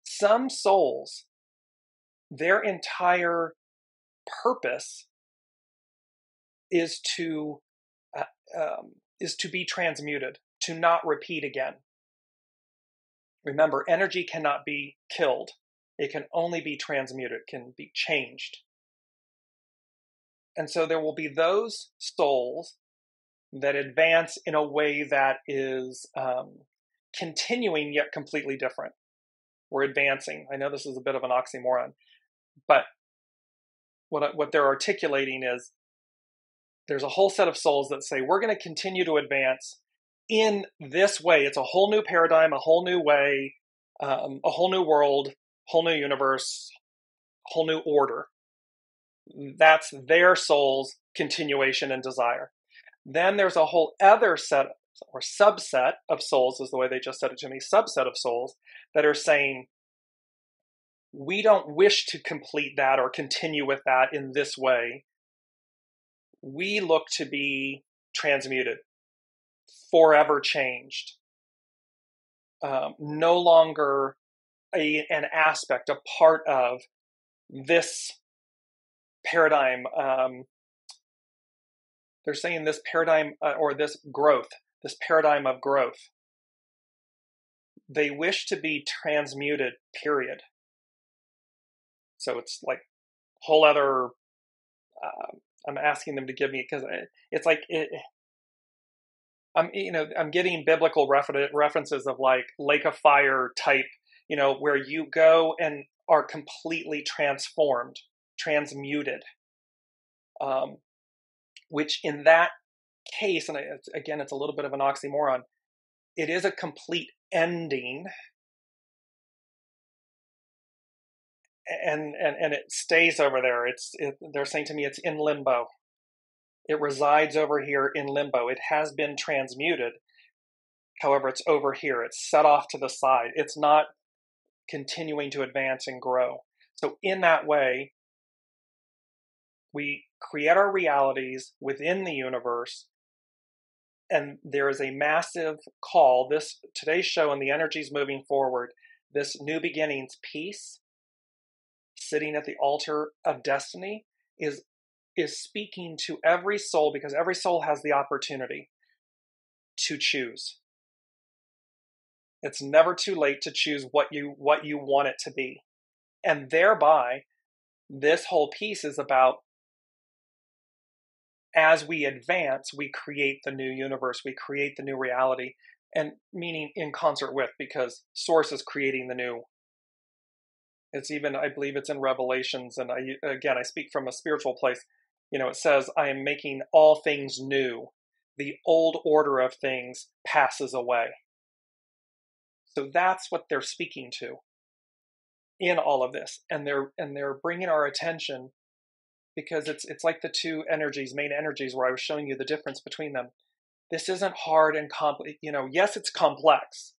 Some souls, their entire purpose is to be transmuted, to not repeat again. Remember, energy cannot be killed. It can only be transmuted, it can be changed. And so there will be those souls that advance in a way that is continuing yet completely different. We're advancing. I know this is a bit of an oxymoron, but what they're articulating is there's a whole set of souls that say, we're going to continue to advance in this way. It's a whole new paradigm, a whole new way, a whole new world, whole new universe, whole new order. That's their soul's continuation and desire. Then there's a whole other set or subset of souls, is the way they just said it to me, subset of souls that are saying, we don't wish to complete that or continue with that in this way. We look to be transmuted, forever changed, no longer an aspect, a part of this paradigm. They're saying this paradigm or this growth, this paradigm of growth. They wish to be transmuted, period. So it's like whole other, I'm asking them to give me, because it's like, I'm getting biblical references of like lake of fire type, where you go and are completely transformed, transmuted. Which in that case, and again, it's a little bit of an oxymoron, it is a complete ending, and it stays over there. They're saying to me it's in limbo. It resides over here in limbo. It has been transmuted. However, it's over here. It's set off to the side. It's not continuing to advance and grow. So in that way, we create our realities within the universe, and there is a massive call. Today's show and the energies moving forward, this new beginnings piece, sitting at the altar of destiny, is speaking to every soul, because every soul has the opportunity to choose. It's never too late to choose what you want it to be. And thereby, this whole piece is about, as we advance, we create the new universe, we create the new reality, and meaning in concert with, because Source is creating the new. It's even, I believe it's in Revelations, and I speak from a spiritual place. It says, I am making all things new. The old order of things passes away. So that's what they're speaking to in all of this. And they're bringing our attention because it's like the two energies, main energies, where I was showing you the difference between them. This isn't hard and complicated. Yes, it's complex,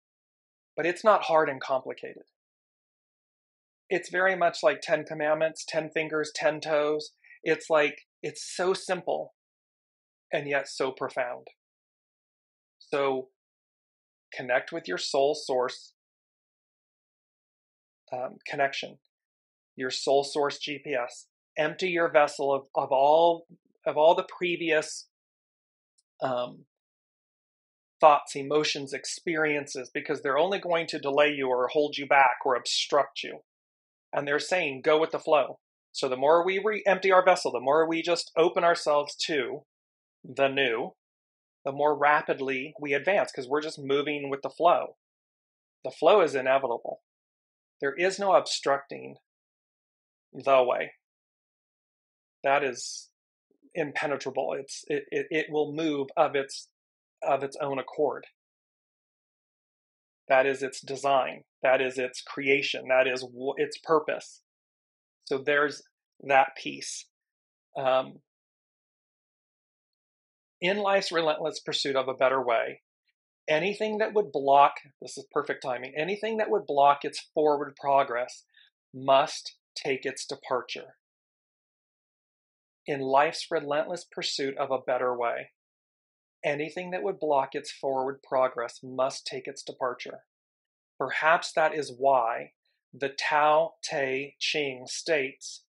but it's not hard and complicated. It's very much like 10 commandments, 10 fingers, 10 toes. It's so simple and yet so profound. So connect with your soul source connection, your soul source GPS. Empty your vessel of all the previous thoughts, emotions, experiences, because they're only going to delay you or hold you back or obstruct you. And they're saying, go with the flow. So the more we empty our vessel, the more we just open ourselves to the new, the more rapidly we advance, because we're just moving with the flow. The flow is inevitable. There is no obstructing the way. That is impenetrable. It will move of its own accord. That is its design. That is its creation. That is its purpose. So there's that piece. In life's relentless pursuit of a better way, anything that would block, this is perfect timing, anything that would block its forward progress must take its departure. In life's relentless pursuit of a better way, anything that would block its forward progress must take its departure. Perhaps that is why the Tao Te Ching states,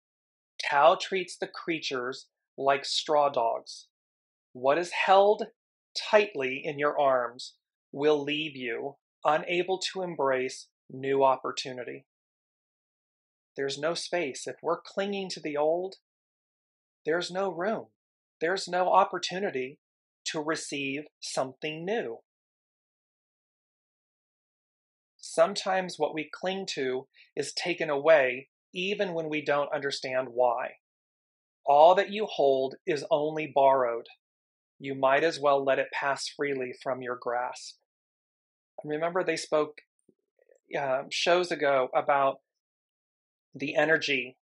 Tao treats the creatures like straw dogs. What is held tightly in your arms will leave you unable to embrace new opportunity. There's no space. If we're clinging to the old, there's no room. There's no opportunity to receive something new. Sometimes what we cling to is taken away even when we don't understand why. All that you hold is only borrowed. You might as well let it pass freely from your grasp. Remember, they spoke shows ago about the energy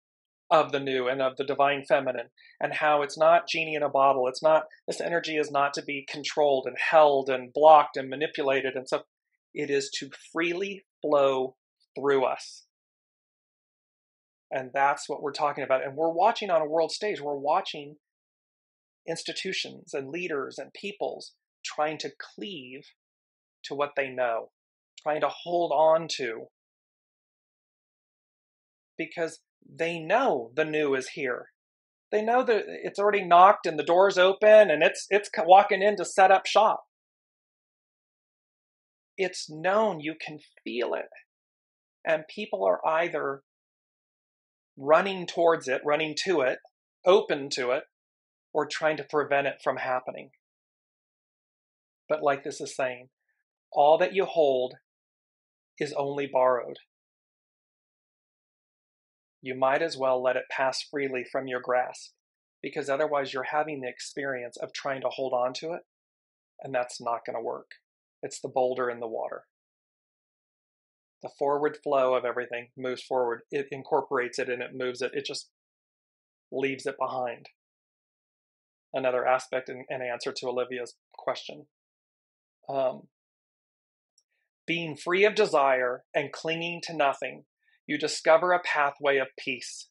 of the new and of the divine feminine, and how it's not genie in a bottle. It's not, this energy is not to be controlled and held and blocked and manipulated and stuff. It is to freely flow through us. And that's what we're talking about. And we're watching on a world stage. We're watching institutions and leaders and peoples trying to cleave to what they know, trying to hold on to, because they know the new is here. They know that it's already knocked and the door's open and it's walking in to set up shop. It's known, you can feel it. And people are either running towards it, running to it, open to it, or trying to prevent it from happening. But like this is saying, all that you hold is only borrowed. You might as well let it pass freely from your grasp, because otherwise you're having the experience of trying to hold on to it, and that's not going to work. It's the boulder in the water. The forward flow of everything moves forward. It incorporates it and it moves it. It just leaves it behind. Another aspect and answer to Olivia's question. Being free of desire and clinging to nothing, you discover a pathway of peace.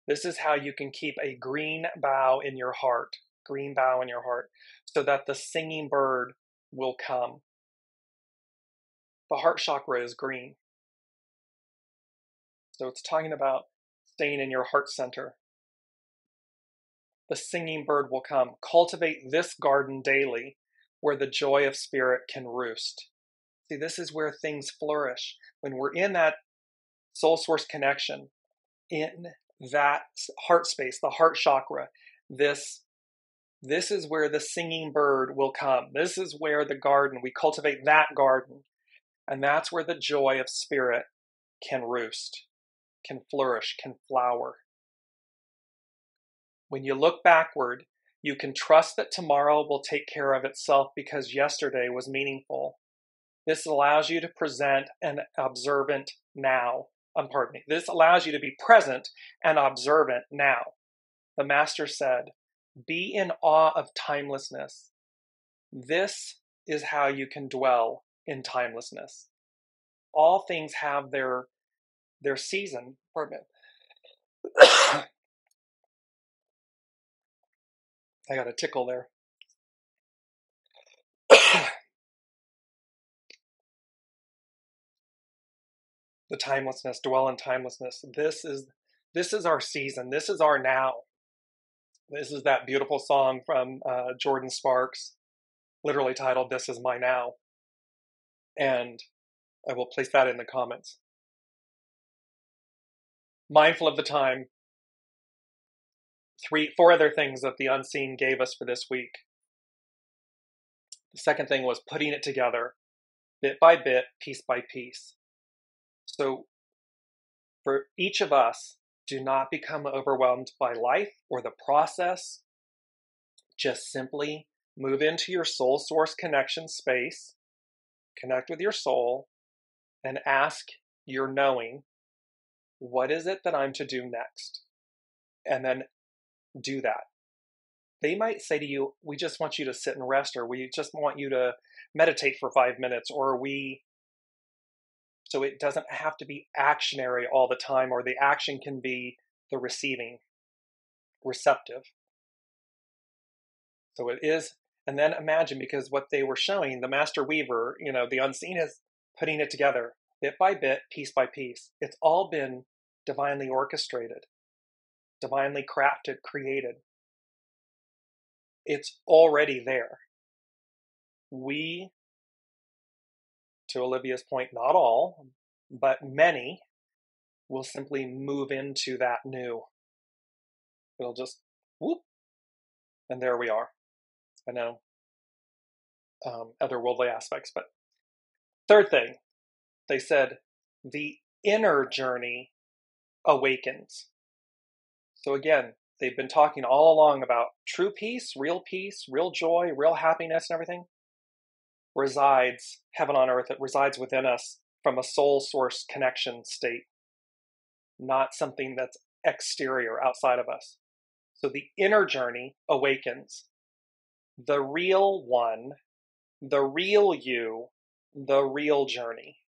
This is how you can keep a green bough in your heart, so that the singing bird will come. The heart chakra is green. So it's talking about staying in your heart center. The singing bird will come. Cultivate this garden daily, where the joy of spirit can roost. See, this is where things flourish. When we're in that soul source connection, in that heart space, the heart chakra, this is where the singing bird will come. This is where the garden, we cultivate that garden. And that's where the joy of spirit can roost, can flourish, can flower. When you look backward, you can trust that tomorrow will take care of itself because yesterday was meaningful. This allows you to present an observant now. This allows you to be present and observant now. the Master said, be in awe of timelessness. This is how you can dwell in timelessness. All things have their season. Pardon me. I got a tickle there. The timelessness, dwell in timelessness. This is our season. This is our now. This is that beautiful song from Jordan Sparks, literally titled "This Is My Now," and I will place that in the comments. Mindful of the time. 4 other things that the unseen gave us for this week. The second thing was putting it together, bit by bit, piece by piece. So for each of us, do not become overwhelmed by life or the process. Just simply move into your soul source connection space, connect with your soul, and ask your knowing, what is it that I'm to do next? And then do that. They might say to you, we just want you to sit and rest, or we just want you to meditate for 5 minutes, so it doesn't have to be actionary all the time, or the action can be the receiving, receptive. So it is, and then imagine, because what they were showing, the Master Weaver, the unseen is putting it together, bit by bit, piece by piece. It's all been divinely orchestrated, divinely crafted, created. It's already there. We, to Olivia's point, not all, but many, will simply move into that new. It'll just whoop, and there we are. I know otherworldly aspects, but third thing, they said the inner journey awakens. So again, they've been talking all along about true peace, real joy, real happiness, and everything resides, heaven on earth, it resides within us from a soul source connection state, not something that's exterior, outside of us. So the inner journey awakens. The real one, the real you, the real journey.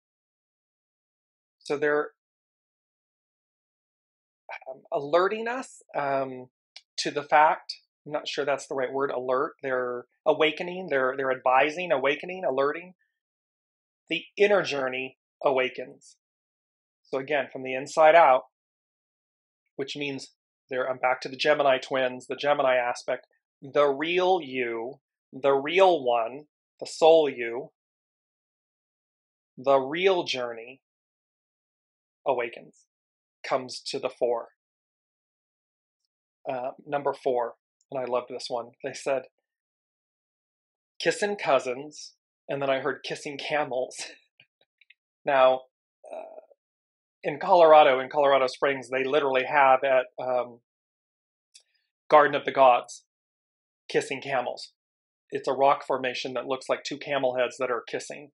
So they're alerting us to the fact, I'm not sure that's the right word, alert. They're awakening, they're advising, awakening, alerting. The inner journey awakens. So again, from the inside out, which means I'm back to the Gemini twins, the Gemini aspect, the real you, the real one, the soul you, the real journey awakens, comes to the fore. Number 4, and I loved this one. They said, kissing cousins, and then I heard kissing camels. Now, in Colorado Springs, they literally have at Garden of the Gods, kissing camels. It's a rock formation that looks like 2 camel heads that are kissing.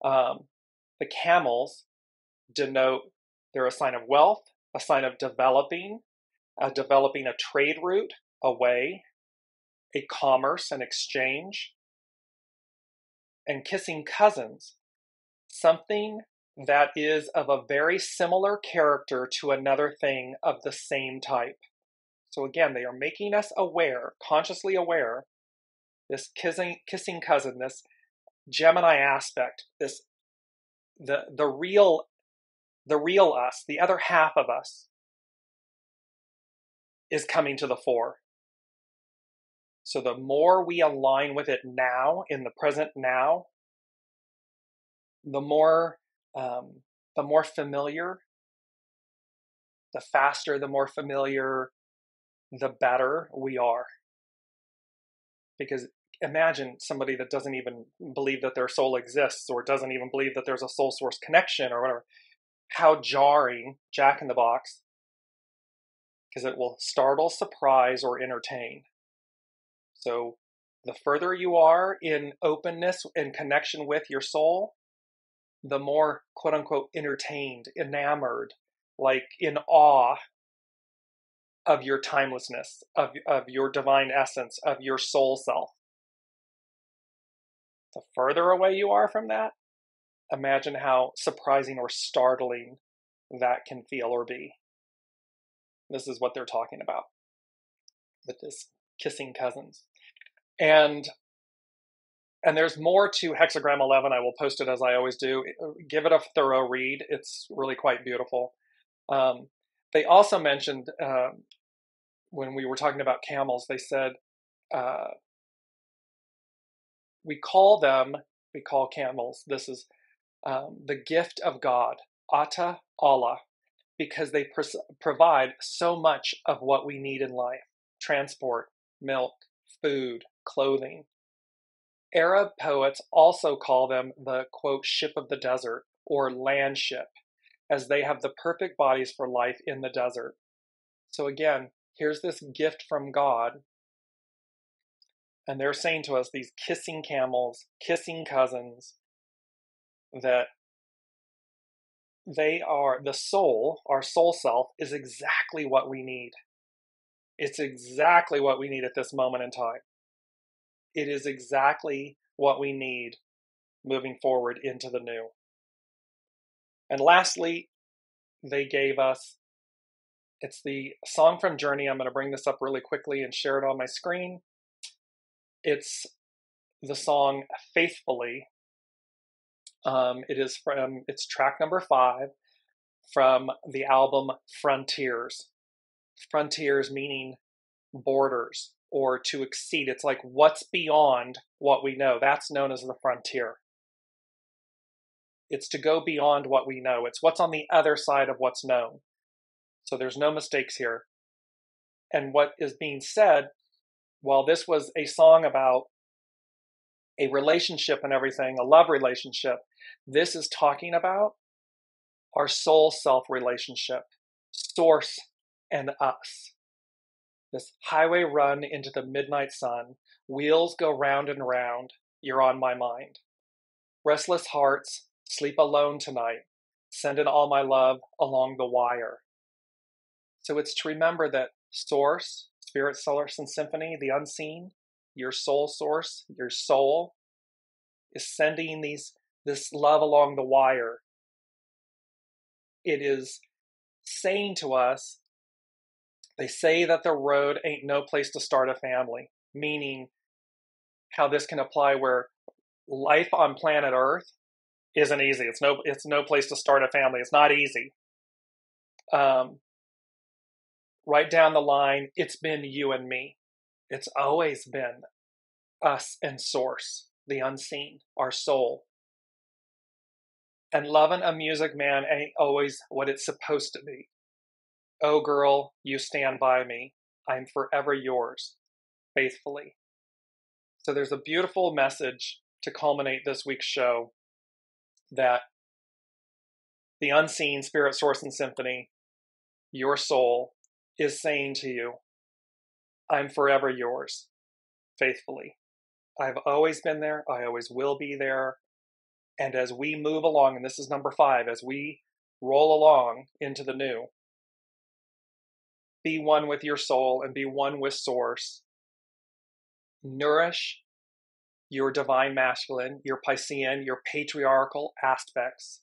The camels denote, they're a sign of wealth, a sign of developing a trade route, a way, a commerce, an exchange. And kissing cousins, something that is of a very similar character to another thing of the same type. So again, they are making us aware, consciously aware, this kissing cousin, this Gemini aspect, this the real us, the other half of us, is coming to the fore. So the more we align with it now, in the present now, the more familiar, the faster, the more familiar, the better we are. Because imagine somebody that doesn't even believe that their soul exists, or doesn't even believe that there's a soul source connection, or whatever. How jarring, Jack in the Box, because it will startle, surprise, or entertain. So the further you are in openness and connection with your soul, the more, quote unquote, entertained, enamored, like in awe of your timelessness, of your divine essence, of your soul self. The further away you are from that, imagine how surprising or startling that can feel or be. This is what they're talking about with this kissing cousins. And there's more to Hexagram 11. I will post it as I always do. Give it a thorough read. It's really quite beautiful. They also mentioned, when we were talking about camels, they said, we call camels, this is the gift of God, Ata Allah, because they provide so much of what we need in life: transport, milk, food, clothing. Arab poets also call them the, quote, ship of the desert, or land ship, as they have the perfect bodies for life in the desert. So again, here's this gift from God, and they're saying to us, these kissing camels, kissing cousins, that they are the soul, our soul self, is exactly what we need. It's exactly what we need at this moment in time. It is exactly what we need moving forward into the new. And lastly, they gave us, it's the song from Journey. I'm going to bring this up really quickly and share it on my screen. It's the song Faithfully. It's track number 5 from the album Frontiers. Frontiers meaning borders, or to exceed. It's like what's beyond what we know. That's known as the frontier. It's to go beyond what we know. It's what's on the other side of what's known. So there's no mistakes here. And what is being said, while this was a song about a relationship and everything, a love relationship, this is talking about our soul self relationship, source and us. This highway run into the midnight sun, wheels go round and round, you're on my mind. Restless hearts, sleep alone tonight, sending all my love along the wire. So it's to remember that source, spirit, source, and symphony, the unseen, your soul source, your soul, is sending this love along the wire. It is saying to us, they say that the road ain't no place to start a family, meaning how this can apply where life on planet Earth isn't easy. It's no place to start a family. It's not easy. Right down the line, it's been you and me. It's always been us and source, the unseen, our soul. And loving a music man ain't always what it's supposed to be. Oh girl, you stand by me. I'm forever yours, faithfully. So there's a beautiful message to culminate this week's show, that the unseen, spirit, source, and symphony, your soul, is saying to you, I'm forever yours, faithfully. I've always been there. I always will be there. And as we move along, and this is number 5, as we roll along into the new, be one with your soul and be one with source. Nourish your divine masculine, your PISCEAN, your patriarchal aspects.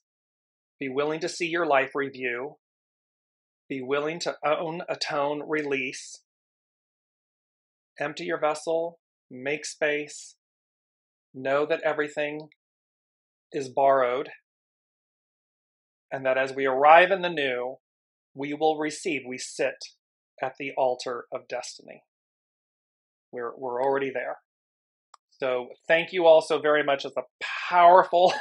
Be willing to see your life review. Be willing to own, atone, release. Empty your vessel, make space. Know that everything is borrowed, and that as we arrive in the new, we will receive. We sit at the altar of destiny. We're already there. So thank you all so very much. It's a powerful,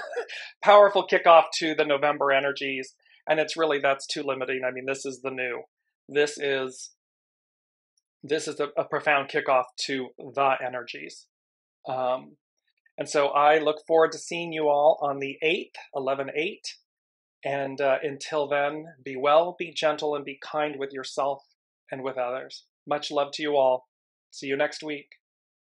powerful kickoff to the November energies. And it's really, that's too limiting. I mean, this is the new. This is a profound kickoff to the energies. And so I look forward to seeing you all on the 8th, 11/8. And until then, be well, be gentle, and be kind with yourself and with others. Much love to you all. See you next week.